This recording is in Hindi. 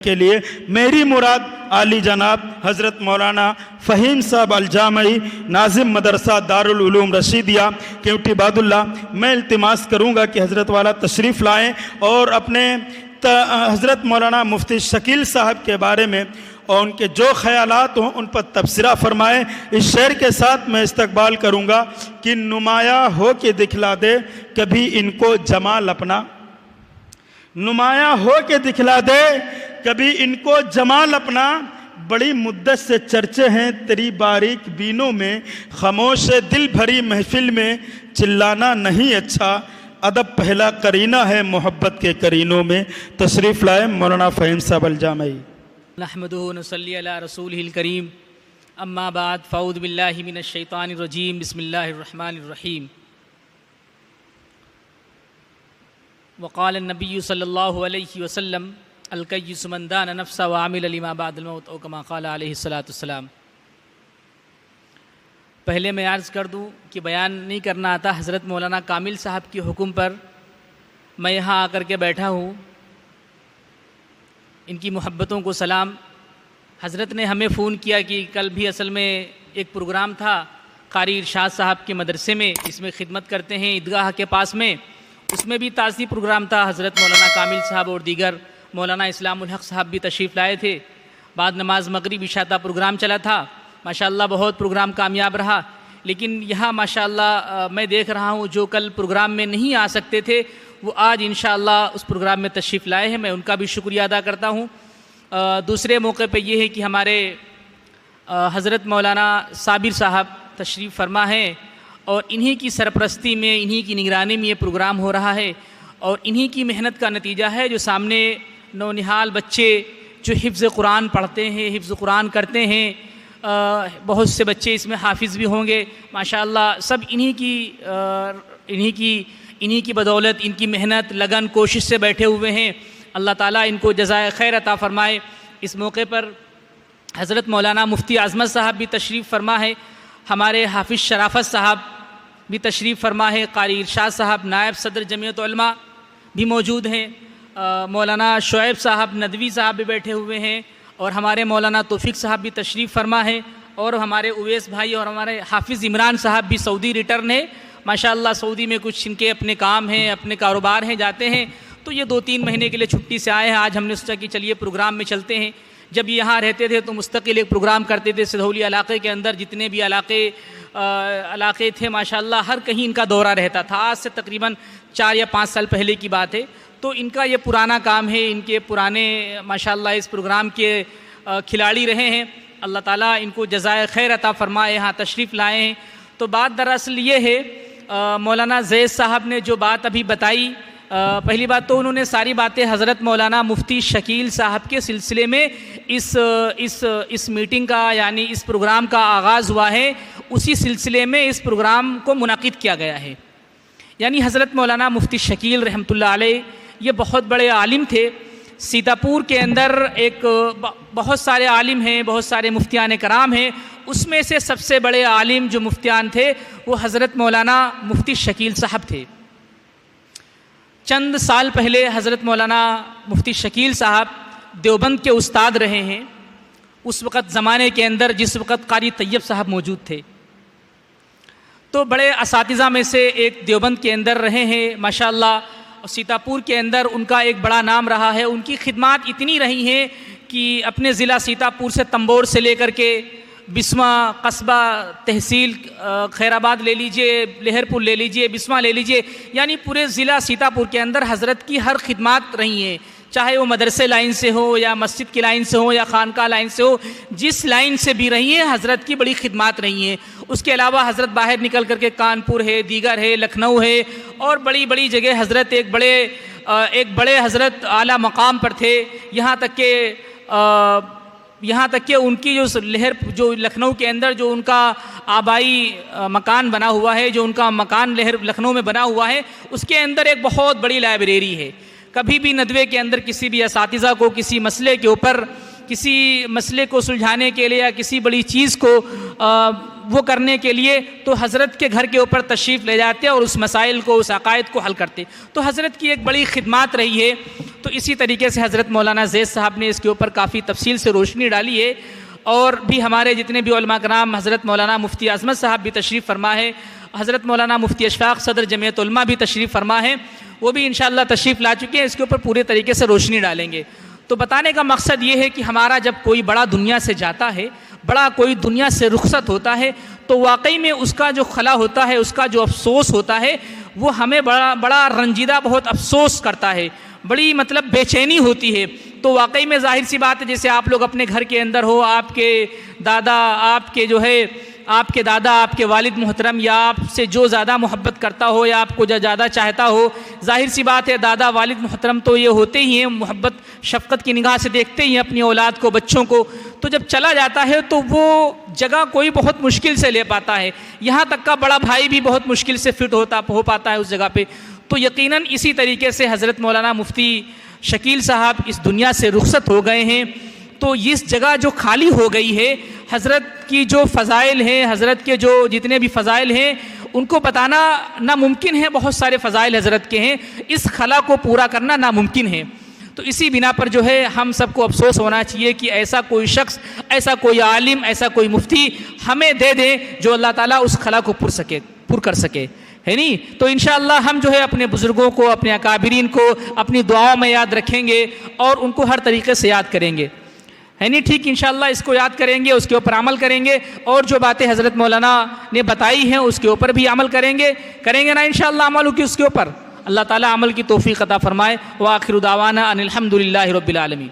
के लिए मेरी मुराद आली जनाब हज़रत मौलाना फ़हीम साहब अलजामई नाजिम मदरसा दारुल उलूम रशीदिया केवटी बादुल्ला। मैं इल्तिमास करूँगा कि हज़रत वाला तशरीफ़ लाएँ और अपने हज़रत मौलाना मुफ्ती शकील साहब के बारे में और उनके जो ख़यालात हों उन पर तबसरा फ़रमाएँ। इस शेर के साथ मैं इस्तकबाल करूँगा कि नुमाया हो के दिखला दे कभी इनको जमाल अपना, नुमाया हो के दिखला दे कभी इनको जमाल अपना। बड़ी मुद्दत से चर्चे हैं तेरी बारीक बीनों में, खामोश दिल भरी महफिल में चिल्लाना नहीं अच्छा, अदब पहला करीना है मोहब्बत के करीनों में। तशरीफ़ लाए मौलाना फ़हीम साहब अलजामई। नहमदुहु व नसल्ली अला रसूलिहिल करीम, अम्मा बाद, फ़ऊज़ु बिल्लाहि मिनश शैतानिर रजीम, बिस्मिल्लाहिर रहमानिर रहीम। वक़ाल नबी सल्लल्लाहु अलैहि वसल्लम अल-कय्यिसु मन दान नफ्सा व आमिल लिमा बअदल मौत औ कमा क़ाल अलैहिस्सलातु वस्सलाम। पहले मैं अर्ज़ कर दूँ कि बयान नहीं करना आता हज़रत मौलाना कामिल साहब के हुक्म पर मैं यहाँ आकर के बैठा हूँ। इनकी मोहब्बतों को सलाम। हज़रत ने हमें फ़ोन किया कि कल भी असल में एक प्रोग्राम था कारी इरशाद साहब के मदरसे में, इसमें खिदमत करते हैं ईदगाह के पास में, उसमें भी ताज़ी प्रोग्राम था। हज़रत मौलाना कामिल साहब और दीगर मौलाना इस्लामुल हक़ साहब भी तशरीफ़ लाए थे। बाद नमाज मगरिब इशा का प्रोग्राम चला था। माशाअल्लाह बहुत प्रोग्राम कामयाब रहा। लेकिन यहाँ माशाअल्लाह मैं देख रहा हूँ जो कल प्रोग्राम में नहीं आ सकते थे वो आज इंशाअल्लाह उस प्रोग्राम में तशरीफ़ लाए हैं। मैं उनका भी शुक्रिया अदा करता हूँ। दूसरे मौके पे ये है कि हमारे हज़रत मौलाना साबिर साहब तशरीफ़ फरमा हैं और इन्हीं की सरपरस्ती में, इन्हीं की निगरानी में ये प्रोग्राम हो रहा है और इन्हीं की मेहनत का नतीजा है जो सामने नौनिहाल बच्चे जो हिफ्ज़ कुरान पढ़ते हैं, हिफ्ज़ कुरान करते हैं। बहुत से बच्चे इसमें हाफिज़ भी होंगे माशाअल्लाह। सब इन्हीं की बदौलत, इनकी मेहनत लगन कोशिश से बैठे हुए हैं। अल्लाह ताला इनको जज़ाए खैर अता फ़रमाए। इस मौके पर हज़रत मौलाना मुफ्ती आज़मत साहब भी तशरीफ़ फरमा है, हमारे हाफिज़ शराफत साहब भी तशरीफ़ फरमा है, कारी इरशाद साहब नायब सदर जमीयत उलमा भी मौजूद हैं, मौलाना शुएब साहब नदवी साहब भी बैठे हुए हैं और हमारे मौलाना तौफीक साहब भी तशरीफ़ फरमा है और हमारे उवैस भाई और हमारे हाफिज़ इमरान साहब भी सऊदी रिटर्न है माशाअल्लाह। सऊदी में कुछ इनके अपने काम हैं, अपने कारोबार हैं, जाते हैं, तो ये 2-3 महीने के लिए छुट्टी से आए हैं। आज हमने सोचा कि चलिए प्रोग्राम में चलते हैं। जब यहाँ रहते थे तो मुस्तकिल एक प्रोग्राम करते थे सिधौली इलाके के अंदर, जितने भी इलाके थे माशाअल्लाह हर कहीं इनका दौरा रहता था। आज से तकरीबन 4 या 5 साल पहले की बात है। तो इनका ये पुराना काम है, इनके पुराने माशाअल्लाह इस प्रोग्राम के खिलाड़ी रहे हैं। अल्लाह ताला इनको जज़ाए खैर अता फ़रमाए। यहाँ तशरीफ़ लाए हैं। तो बात दरअसल ये है, मौलाना ज़ैद साहब ने जो बात अभी बताई, पहली बात तो उन्होंने सारी बातें हज़रत मौलाना मुफ्ती शकील साहब के सिलसिले में इस मीटिंग का यानी इस प्रोग्राम का आगाज़ हुआ है, उसी सिलसिले में इस प्रोग्राम को मुनाकिद किया गया है। यानी हज़रत मौलाना मुफ्ती शकील रहमतुल्लाह अलैह ये बहुत बड़े आलिम थे। सीतापुर के अंदर एक बहुत सारे आलिम हैं, बहुत सारे मुफ्तियान कराम हैं, उसमें से सबसे बड़े आलिम जो मुफ्तियान थे वो हज़रत मौलाना मुफ्ती शकील साहब थे। चंद साल पहले हज़रत मौलाना मुफ्ती शकील साहब देवबंद के उस्ताद रहे हैं। उस वक़्त ज़माने के अंदर जिस वक़्त कारी तैयब साहब मौजूद थे, तो बड़े असातिज़ा में से एक देवबंद के अंदर रहे हैं माशाअल्लाह। और सीतापुर के अंदर उनका एक बड़ा नाम रहा है। उनकी खिदमत इतनी रही हैं कि अपने ज़िला सीतापुर से तंबोर से लेकर के बिस्मा कस्बा तहसील खैराबाद ले लीजिए, लहरपुर ले लीजिए, बिस्मा ले लीजिए, यानी पूरे ज़िला सीतापुर के अंदर हज़रत की हर खिदमत रही हैं। चाहे वो मदरसे लाइन से हो या मस्जिद की लाइन से हो या खानका लाइन से हो, जिस लाइन से भी रही हैं हज़रत की बड़ी खिदमत रही हैं। उसके अलावा हज़रत बाहर निकल करके कानपुर है, दीगर है, लखनऊ है और बड़ी बड़ी जगह हज़रत एक बड़े हज़रत आला मकाम पर थे। यहाँ तक कि उनकी जो लखनऊ के अंदर जो उनका आबाई मकान बना हुआ है, जो उनका मकान लखनऊ में बना हुआ है, उसके अंदर एक बहुत बड़ी लाइब्रेरी है। कभी भी नदवे के अंदर किसी भी असातिज़ा को किसी मसले के ऊपर, किसी मसले को सुलझाने के लिए या किसी बड़ी चीज़ को वो करने के लिए तो हज़रत के घर के ऊपर तशरीफ़ ले जाते और उस मसाइल को, उस अकायद को हल करते। तो हज़रत की एक बड़ी खिदमत रही है। तो इसी तरीके से हज़रत मौलाना ज़ैद साहब ने इसके ऊपर काफ़ी तफसील से रोशनी डाली है। और भी हमारे जितने भी उलमा कराम, हज़रत मौलाना मुफ्ती अज़मत साहब भी तशरीफ़ फरमा है, हज़रत मौलाना मुफ्ती अशफाक़ सदर जमीयत उलमा भी तशरीफ़ फरमा है, वो भी इंशाअल्लाह तशरीफ़ ला चुके हैं। इसके ऊपर पूरे तरीके से रोशनी डालेंगे। तो बताने का मकसद ये है कि हमारा जब कोई बड़ा दुनिया से जाता है, बड़ा कोई दुनिया से रुखसत होता है, तो वाकई में उसका जो खला होता है, उसका जो अफसोस होता है, वो हमें बड़ा रंजीदा, बहुत अफसोस करता है, बड़ी मतलब बेचैनी होती है। तो वाकई में ज़ाहिर सी बात है, जैसे आप लोग अपने घर के अंदर हो, आपके दादा, आपके दादा, आपके वालिद मोहतरम या आपसे जो ज़्यादा मोहब्बत करता हो या आपको जो ज़्यादा चाहता हो, ज़ाहिर सी बात है दादा वालिद मोहतरम तो ये होते ही हैं, मोहब्बत शफ़क़त की निगाह से देखते ही हैं अपनी औलाद को, बच्चों को। तो जब चला जाता है तो वो जगह कोई बहुत मुश्किल से ले पाता है, यहाँ तक का बड़ा भाई भी बहुत मुश्किल से फिट हो पाता है उस जगह पे। तो यकीनन इसी तरीके से हज़रत मौलाना मुफ्ती शकील साहब इस दुनिया से रुखसत हो गए हैं। तो इस जगह जो खाली हो गई है, हज़रत की जो फ़ज़ाइल हैं, हज़रत के जो जितने भी फ़ज़ाइल हैं, उनको बताना नामुमकिन है। बहुत सारे फ़ज़ाइल हज़रत के हैं, इस खला को पूरा करना नामुमकिन है। तो इसी बिना पर जो है हम सबको अफसोस होना चाहिए कि ऐसा कोई शख्स, ऐसा कोई आलिम, ऐसा कोई मुफ्ती हमें दे दे जो अल्लाह ताला उस खला को पुर कर सके, है नहीं। तो इंशाअल्लाह हम जो है अपने बुज़ुर्गों को, अपने अकाबिरीन को अपनी दुआओं में याद रखेंगे और उनको हर तरीके से याद करेंगे, है नहीं। ठीक, इंशाअल्लाह इसको याद करेंगे, उसके ऊपर अमल करेंगे और जो बातें हज़रत मौलाना ने बताई हैं उसके ऊपर भी अमल करेंगे ना इंशाअल्लाह अमल की उसके ऊपर। अल्लाह ताला अमल की तौफीक अता फरमाए। व आखिर दावाना अनिल हम्दुलिल्लाहि रब्बिल आलमीन।